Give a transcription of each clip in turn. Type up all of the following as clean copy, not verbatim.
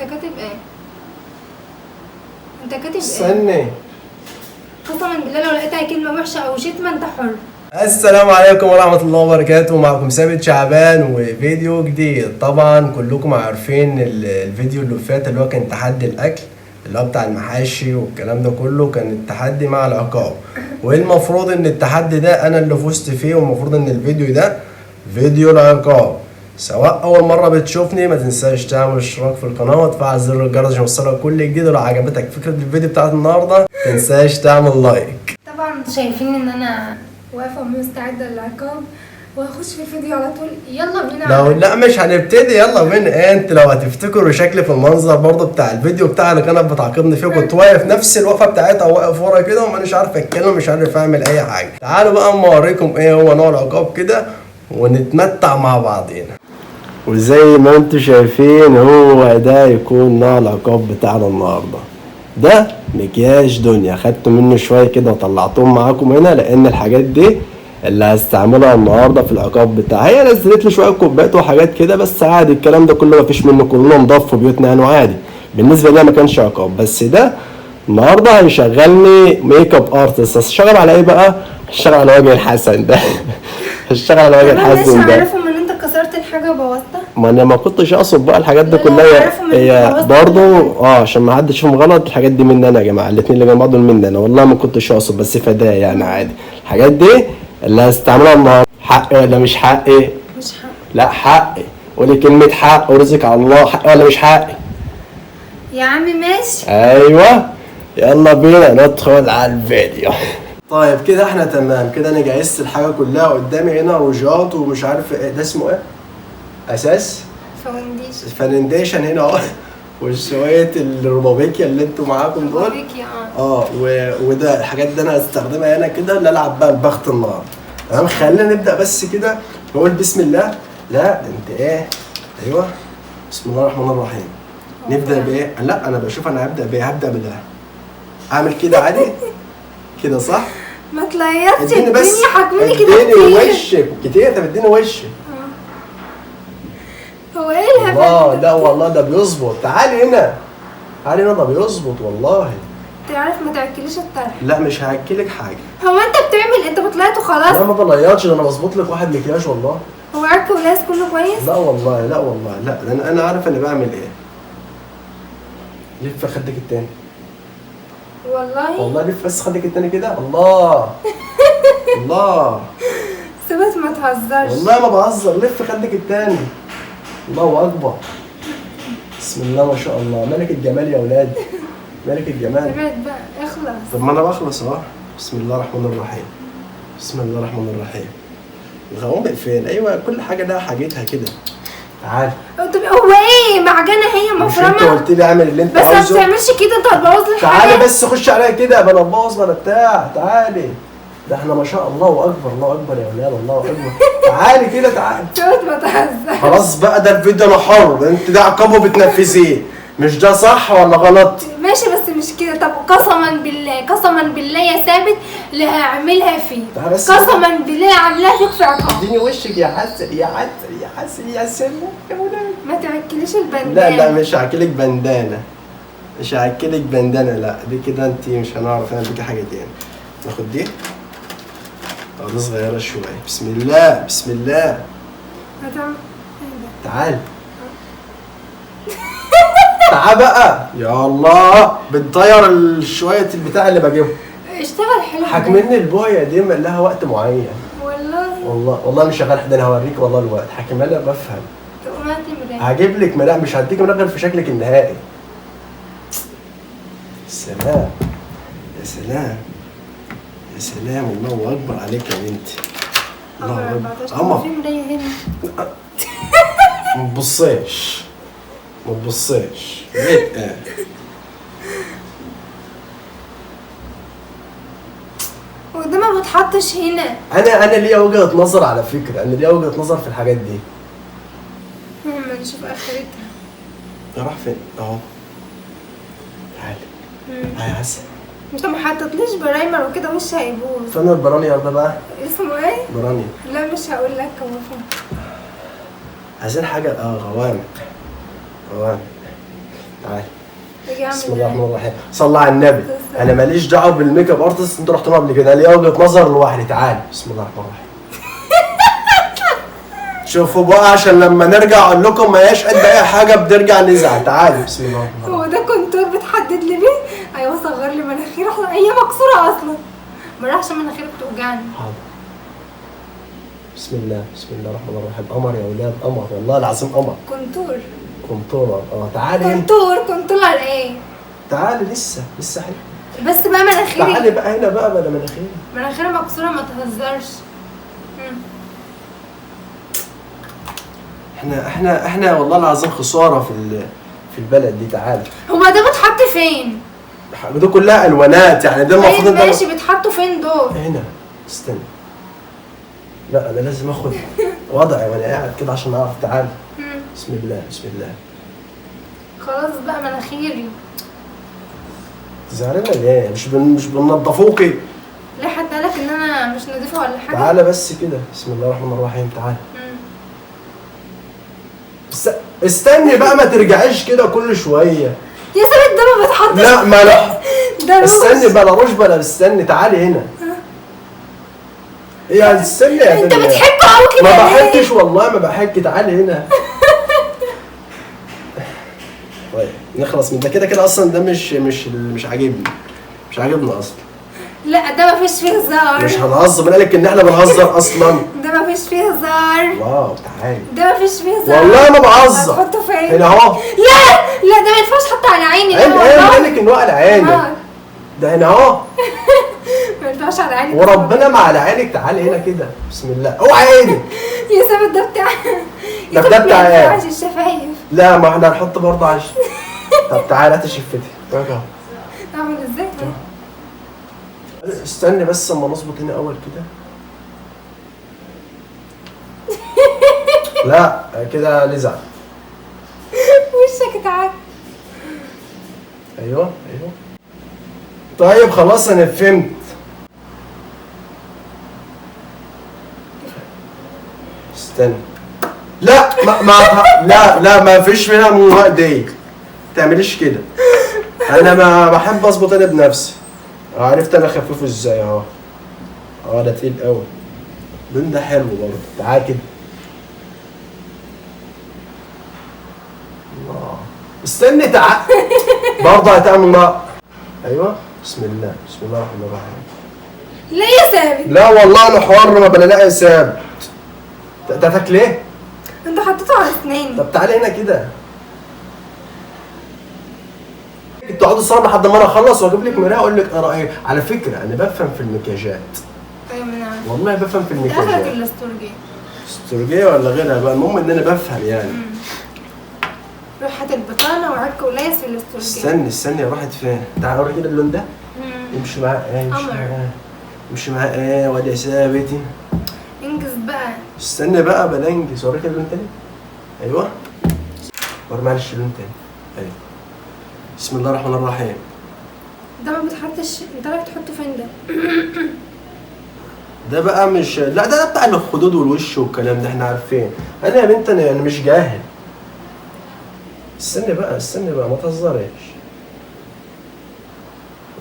انت كاتب ايه؟ انت كاتب ايه؟ استني. قسما بالله لو لقيتها كلمة وحشة او شتمة انت حر. السلام عليكم ورحمة الله وبركاته، معكم ثابت شعبان وفيديو جديد. طبعا كلكم عارفين الفيديو اللي فات اللي هو كان تحدي الأكل اللي هو بتاع المحاشي والكلام ده كله، كان التحدي مع العقاب. والمفروض ان التحدي ده انا اللي فزت فيه، والمفروض ان الفيديو ده فيديو العقاب. سواء اول مرة بتشوفني ما تنساش تعمل اشتراك في القناة وتفعل زر الجرس عشان يوصلك كل جديد. ولو عجبتك فكرة الفيديو بتاعت النهاردة ما تنساش تعمل لايك. طبعا انتوا شايفين ان انا واقفة ومستعدة للعقاب وهخش في الفيديو على طول. يلا بينا. لا مش هنبتدي، يلا بينا. انت لو هتفتكروا شكلي في المنظر برضه بتاع الفيديو بتاع اللي كانت بتعاقبني فيه، كنت واقف نفس الوقفه بتاعتها، واقف ورا كده ومانيش عارف اتكلم، مش عارف اعمل اي حاجه. تعالوا بقى اما اوريكم ايه هو نوع العقاب كده ونتمتع مع بعضينا. وزي ما انتم شايفين هو ده يكون نوع العقاب بتاعنا النهارده. ده مكياج دنيا، خدت منه شويه كده وطلعتهم معاكم هنا، لان الحاجات دي اللي هستعملها النهارده في العقاب بتاعها. هي نزلت لي شويه كوبايات وحاجات كده بس عادي، الكلام ده كله مفيش منه، كلنا نضاف في بيوتنا يعني عادي. بالنسبه لي ما كانش عقاب، بس ده النهارده هيشغلني ميك اب ارتست. هشتغل على ايه بقى؟ هشتغل على وجه الحسن ده. هشتغل على وجه الحسن ده. عارفهم ان انت كسرت الحاجة وبوظتها؟ ما انا ما كنتش اقصد بقى الحاجات دي كلها، هي برضه عشان ما حدش يفهم غلط، الحاجات دي مني انا يا جماعه، الاثنين اللي جنب بعض مني انا، والله ما كنتش اقصد، بس فدايه يعني عادي. الحاجات دي اللي هستعملها النهارده حقي ولا مش حقي؟ مش حق. لا حقي. قولي كلمه حق ورزق على الله، حقي ولا مش حقي؟ يا عم ماشي. ايوه يلا بينا ندخل على الفيديو. طيب كده احنا تمام كده، انا جهزت الحاجه كلها قدامي هنا، روجات ومش عارف ايه ده اسمه ايه، اساس فاونديشن هنا اهو، وشويه الروبابيكيا اللي انتوا معاكم دول. وده الحاجات دي انا هستخدمها هنا كده اللي العب بقى البخت النهارده. تمام خلينا نبدا بس كده نقول بسم الله. لا انت ايه، ايوه بسم الله الرحمن الرحيم. نبدا بايه؟ لا انا بشوف انا هبدا بايه، هبدا بالله. اعمل كده عادي كده صح؟ ما تليطش اديني بس، الدنيا حجمني كده اديني وشك كتير، طب اديني وشك. هو ايه الهبل الله لا والله ده بيظبط. تعالي هنا، تعالي هنا، ده بيظبط والله. تعرف ما تاكليش الطرح. لا مش هاكلك حاجه. هو انت بتعمل انت بتليط وخلاص؟ لا ما بليطش، انا بظبط لك واحد مكياج والله. هو عك ولاس كله كويس؟ لا والله لا والله لا، انا عارف انا بعمل ايه. لف خدك التاني والله لف بس خدك التاني كده. الله الله ثبت ما تهزرش والله ما بهزر، لف خدك التاني. الله اكبر، بسم الله ما شاء الله، ملك الجمال يا اولاد، ملك الجمال. ابعد بقى اخلص. طب ما انا بخلص اهو. بسم الله الرحمن الرحيم، بسم الله الرحمن الرحيم. الغوامق فين؟ ايوه كل حاجه لها حاجتها كده. تعالي. طب هو ايه معجنه هي مفرمه؟ مش انت قلت لي اعمل اللي انت عاوزه؟ بس ما بتعملش كده، انت هتبوظ لي حاجه. تعالي بس خش عليا كده، بلا تبوظ بلا بتاع. تعالي، ده احنا ما شاء الله اكبر، الله اكبر يا ولاد، الله اكبر. تعالي كده تعالي. ثبت ما تهزرش. خلاص بقى ده الفيديو انا حر، انت ده عقابه بتنفذيه، مش ده صح ولا غلط؟ ماشي بس مش كده. طب قسما بالله قسما بالله يا ثابت اللي هعملها فيه، قسما بالله عاملاها فيك في عقاب. اديني وشك يا حسن يا حسن يا حسن يا سلام يا ولاد. ما تعكليش البندانه. لا مش هاكلك بندانه، مش هاكلك بندانه، لا دي كده انت مش هنعرف نعمل بيكي حاجه تاني. ناخد دي دي صغيره شويه. بسم الله بسم الله. هتعمل تعال تعال بقى يا الله، بتطير شويه البتاع اللي بجيبه. اشتغل حلو. حاكمني البويه دي لها وقت معين. والله مش شغال حد، انا هوريك والله الوقت. حاكمها لي بفهم. تقوم هات لي مرايه. هجيب لك مرايه، مش هديك مرايه غير في شكلك النهائي. سلام يا سلام يا سلام، الله اكبر عليك يا بنتي. الله اكبر. اما في مرايه هنا. ما تبصيش ما تبصيش. ايه وده ما بتحطش هنا. انا ليا وجهه نظر على فكره، انا ليا وجهه نظر في الحاجات دي. ما نشوف اخرتها. راح فين اهو. تعالي تعالي يا عسل. انت ما حطيتليش برايمر وكده وش هيبوظ. فين البرانير ده بقى؟ اسمه ايه؟ برانير. لا مش هقول لك. هو فين؟ عايزين حاجه غوامق. تعالي. اجي بسم الله اعمل الرحمن الرحيم. صلى على النبي. انا ماليش دعوه بالميك اب ارتست، انتوا رحتوا قبل كده، ليا وجهه نظر لوحدي. تعالي. بسم الله الرحمن الرحيم. شوفوا بقى عشان لما نرجع اقول لكم ما هياش قد اي حاجه بنرجع نزعل. تعالي. بسم الله الرحمن الرحيم. هو ده كونتور بتحدد لي بيه؟ ايوه صغر لي مناخيري اصلا، هي مكسوره اصلا. بروح عشان مناخيري بتوجعني. حاضر. بسم الله الرحمن الرحيم. قمر يا ولاد، قمر والله العظيم، قمر. كونتور. كنترول. تعالي هنا. كونتور ايه؟ تعالي لسه حلو. بس بقى مناخيري. تعالي بقى هنا بقى بلا مناخيري. مناخيري مكسوره ما تهزرش. احنا والله العظيم خساره في البلد دي. تعالي. هما ده بتحط فين؟ دي كلها الوانات يعني، ده المفروض طيب ماشي، بتحطوا فين دول؟ هنا. استنى. لا انا لازم اخد وضعي وانا قاعد كده عشان اعرف. تعالي. بسم الله. خلاص بقى مناخيري. زعلانه ليه؟ مش بننضفوكي؟ ليه حد قالك ان انا مش نضيفه ولا حاجه؟ تعالى بس كده. بسم الله الرحمن الرحيم. تعالى. استني بقى، ما ترجعيش كده كل شويه. يا سيدي ده ما بتحطش. لا ما لا. ده استني بلا روش بلا استني. تعالي هنا. يعني استني يا انت بتحب قوي كده. ما بحكش والله، ما بحك. تعالي هنا. طيب نخلص من ده. كده اصلا ده مش عاجبني. مش عاجبني اصلا. لا ده ما فيش فيه هزار. مش هنهزر، مين قالك ان احنا بنهزر اصلا؟ ده ما فيش فيه هزار. واو. تعالي. ده ما فيش فيه هزار. والله ما بهزر. هتحطه فين؟ هنا اهو. لا ده ما ينفعش حتى على عيني. عين قالك ان هو على عيني. ده هنا اهو. ما ينفعش على عيني. وربنا ما على عينك. تعالي هنا كده. بسم الله. اوعى عينك. يا سيدي ده بتاع. ده بتاع ايه؟ عشان الشفايف. لا ما احنا هنحط برضه عشان. طب تعالى هاتي شفتي. اهو. اعمل ازاي؟ استني بس اما نظبط هنا اول كده. لا كده لزع. وشك اتعب. ايوه. طيب خلاص انا فهمت. استنى. لا لا ما فيش منها موهق دي. ما تعمليش كده. انا ما بحب اظبط انا بنفسي. عرفت انا اخففه ازاي اهو. ده تقيل قوي. اللون ده حلو برضه. تعالى كده. الله. استني. تعالى. برضه هتعمل نار. ايوه. بسم الله الرحمن الرحيم. لا يا ثابت. لا والله انا حر، ما بلاقي ثابت. ده تاكل ايه؟ انت حطيته على اسناني. طب تعالى هنا كده. تقعدي تصور لحد ما انا اخلص واجيب لك مرايه اقول لك رايي. على فكره انا بفهم في المكياجات. ايوه ما انا عارفه. والله بفهم في المكياجات. اخرك الاستورجيه. استورجيه ولا غيرها بقى، المهم ان انا بفهم يعني. روح هات البطانه وعك ولايس في الاستورجيه. استني راحت فين؟ تعالى اوري كده اللون ده. امشي معاه امشي معاه واد يا ثابت. انجز بقى. استني بقى بلنجز. اوريك اللون تاني. ايوه. وري معلش اللون تاني. ايوه. بسم الله الرحمن الرحيم. ده ما بتحطش. انت رايح تحطه فين ده؟ ده بقى مش، لا ده بتاع الخدود والوش والكلام ده احنا عارفين. انا يا بنت انا مش جاهل. استني بقى ما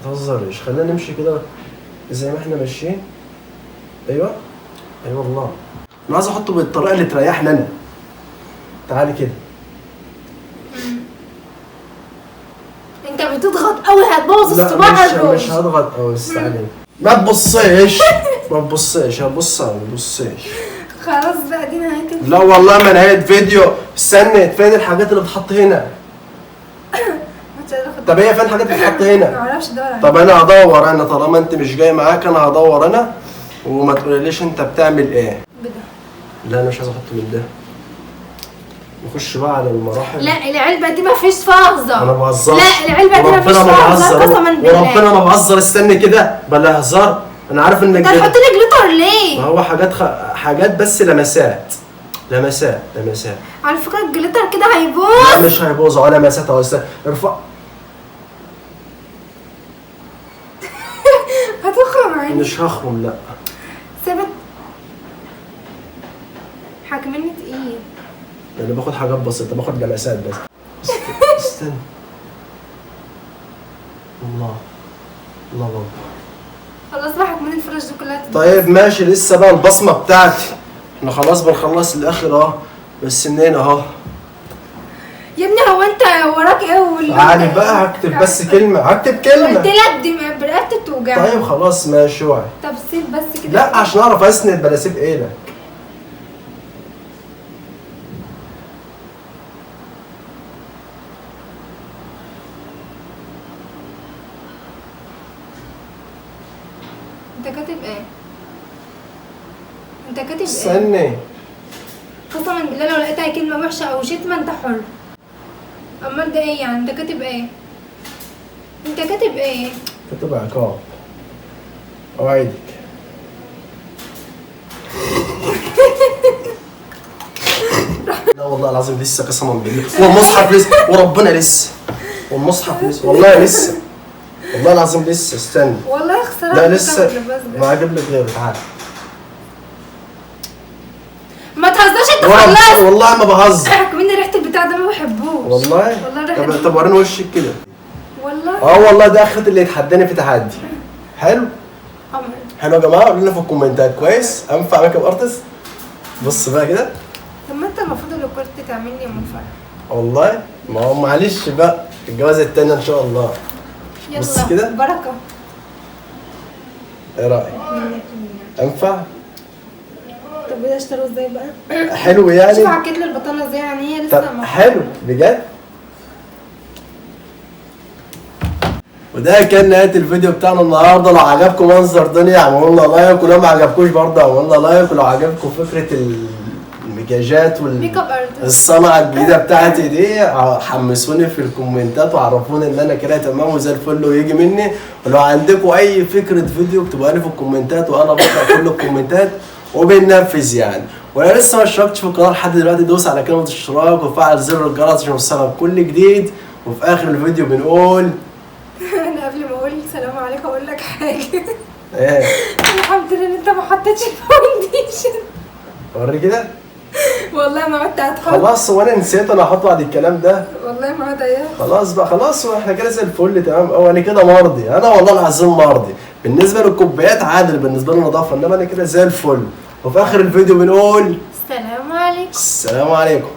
تهزريش. خلينا نمشي كده زي ما احنا ماشيين. ايوه والله انا عايز احطه بالطريقه اللي تريحني انا. تعالي كده. انت بتضغط قوي هتبوظ الصباع. مش هضغط قوي. استعلي. ما تبصيش. هتبص. خلاص بقى دي نهايه الفيديو. لا والله ما نهايه فيديو. استني. فين الحاجات اللي بتحط هنا؟ طب هي فين الحاجات اللي بتحط هنا؟ ما اعرفش ادور عليها. طب انا هدور. انا طالما انت مش جاي معاك انا هدور انا، وما تقوليليش انت بتعمل ايه. بده. لا انا مش عايز احط من ده. نخش بقى على المراحل. لا العلبه دي ما فيش فيها هزار. انا بهزر. لا العلبه دي ما فيش فيها هزار قسما بالله. وربنا ما بهزر. استني كده بلا هزار. انا عارف انك انت هتحط لي جليتر ليه؟ ما هو حاجات بس لمسات. على فكره الجليتر كده هيبوظ. لا مش هيبوظ ولا لمسات اهو. ارفع. هتخرم عيني. مش هخرم لا. ثابت. حاجة مني تقيل. يعني باخد حاجات بسيطة، باخد لمسات بس. استنى. الله الله بابا. خلاص راحت من الفرش دي كلها طيب ماشي، لسه بقى البصمه بتاعتي. احنا خلاص بنخلص الاخر اهو، بس منين اهو. يا ابني هو انت وراك ايه تعالي بقى هكتب بس كلمه، هكتب كلمه. قلت لك دي رقبتي بتوجعني. طيب خلاص ماشي اوعي. طب سيب بس كده. لا عشان اعرف اسند بلا اسيب ايدك. انت كاتب ايه؟ انت كاتب ايه؟ استني. قسما بالله لو لقيتها كلمة وحشة او شتمة انت حر. امال ده ايه يعني؟ انت كاتب ايه؟ انت كاتب ايه؟ كاتب عقاب. اوعدك. لا والله العظيم لسه قسما بالله، والمصحف لسه، وربنا لسه، والمصحف لسه، والله لسه، والله العظيم لسه. استنى والله خسرت. لا لسه، ما هجيب لك غيره. تعالى ما تهزرش انت خلصت. والله ما بهزر. كمان ريحة البتاع ده ما بحبوش. والله ريحة. طب وريني وشك كده. والله والله ده اخرة اللي يتحداني في تحدي. حلو؟ قمر. حلو يا جماعه، قولوا لنا في الكومنتات. كويس؟ انفع ميك اب ارتست؟ بص بقى كده. طب ما انت المفروض اللي كنت تعملني مفرح. والله ما هو معلش بقى، الجوازه التانيه ان شاء الله. يلا بص كده. بركه. ايه رايك؟ انفع؟ طب وده اشتروه ازاي بقى؟ حلو يعني؟ شوف عكيت لي البطانه ازاي، يعني هي لسه طب حلو بجد. وده كان نهايه الفيديو بتاعنا النهارده. لو عجبكم منظر دنيا اعملوا لنا لايك، ولو ما عجبكوش برضه اعملوا لنا لايك. ولو عجبكم فكره المكياجات ميك اب ارتست الصنعه الجديده بتاعتي دي، حمسوني في الكومنتات وعرفوني ان انا كده تمام وزي الفل ويجي مني. ولو عندكم اي فكره فيديو اكتبوها لي في الكومنتات وانا بقرا كل الكومنتات وبننفذ يعني. وانا لسه ما اشتركتش في القناه لحد دلوقتي، دوس على كلمه الاشتراك وفعل زر الجرس عشان يوصلك كل جديد. وفي اخر الفيديو بنقول انا قبل ما اقول السلام عليكم اقول لك حاجه. ايه؟ الحمد لله ان انت ما حطيتش الفاونديشن. وري كده. والله ما عدت هتحط. خلاص وانا نسيت انا احط بعد الكلام ده. والله ما عدت ايام. خلاص بقى، خلاص واحنا كده زي الفل تمام. انا كده مرضي، انا والله العظيم مرضي. بالنسبه للكوبايات عادل، بالنسبه لي نظافه، انما انا كده زي الفل. وفي اخر الفيديو بنقول السلام عليكم. السلام عليكم.